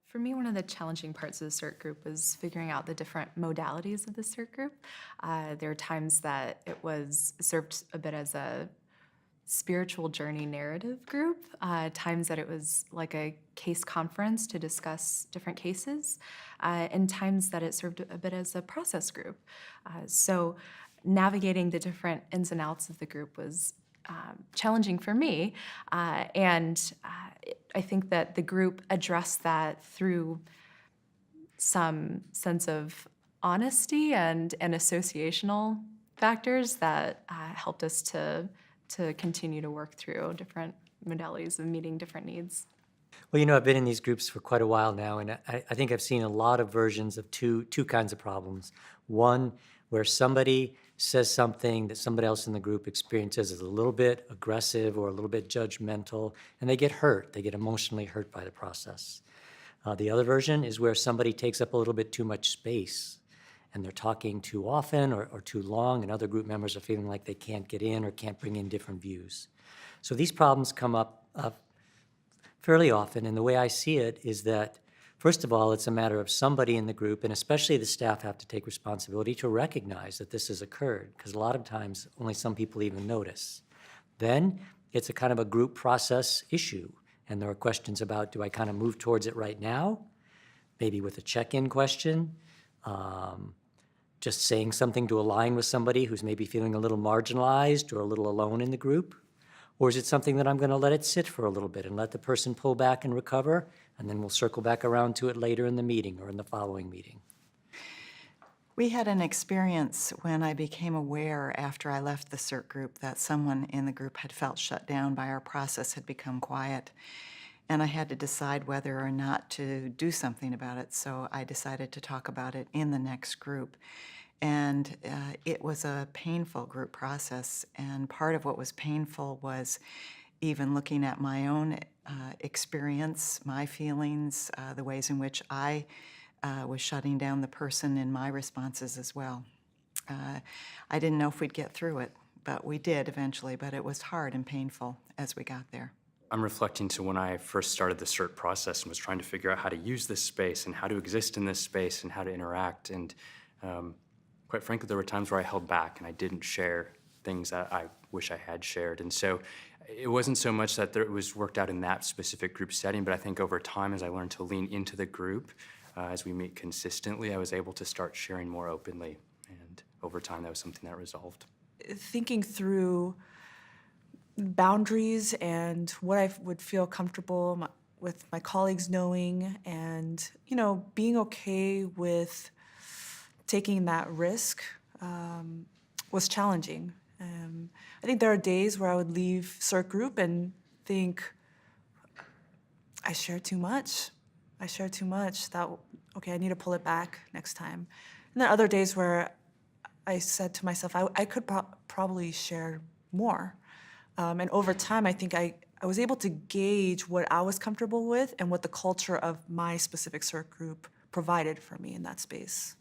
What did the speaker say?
For me, one of the challenging parts of the SERT group was figuring out the different modalities of the SERT group. There are times that it was served a bit as a spiritual journey narrative group, times that it was like a case conference to discuss different cases, and times that it served a bit as a process group. So navigating the different ins and outs of the group was challenging for me, I think that the group addressed that through some sense of honesty and associational factors that helped us to continue to work through different modalities of meeting different needs. Well, I've been in these groups for quite a while now, and I think I've seen a lot of versions of two kinds of problems. One, where somebody says something that somebody else in the group experiences as a little bit aggressive or a little bit judgmental, and they get hurt. They get emotionally hurt by the process. The other version is where somebody takes up a little bit too much space, and they're talking too often or too long, and other group members are feeling like they can't get in or can't bring in different views. So these problems come up fairly often, and the way I see it is that, first of all, it's a matter of somebody in the group, and especially the staff have to take responsibility to recognize that this has occurred, because a lot of times only some people even notice. Then it's a kind of a group process issue, and there are questions about, do I kind of move towards it right now? Maybe with a check-in question, just saying something to align with somebody who's maybe feeling a little marginalized or a little alone in the group? Or is it something that I'm going to let it sit for a little bit and let the person pull back and recover, and then we'll circle back around to it later in the meeting or in the following meeting? We had an experience when I became aware after I left the SERT group that someone in the group had felt shut down by our process, had become quiet, and I had to decide whether or not to do something about it, so I decided to talk about it in the next group. And it was a painful group process, and part of what was painful was even looking at my own experience, my feelings, the ways in which I was shutting down the person in my responses as well. I didn't know if we'd get through it, but we did eventually, but it was hard and painful as we got there. I'm reflecting to when I first started the SERT process and was trying to figure out how to use this space and how to exist in this space and how to interact. And quite frankly, there were times where I held back and I didn't share things that I wish I had shared. And so it wasn't so much that it was worked out in that specific group setting, but I think over time, as I learned to lean into the group, as we meet consistently, I was able to start sharing more openly. And over time, that was something that resolved. Thinking through boundaries and what I would feel comfortable with my colleagues knowing, and being okay with taking that risk was challenging. I think there are days where I would leave SERT group and think, I shared too much. That, okay, I need to pull it back next time. And then other days where I said to myself, I could probably share more. And over time, I think I was able to gauge what I was comfortable with and what the culture of my specific SERT group provided for me in that space.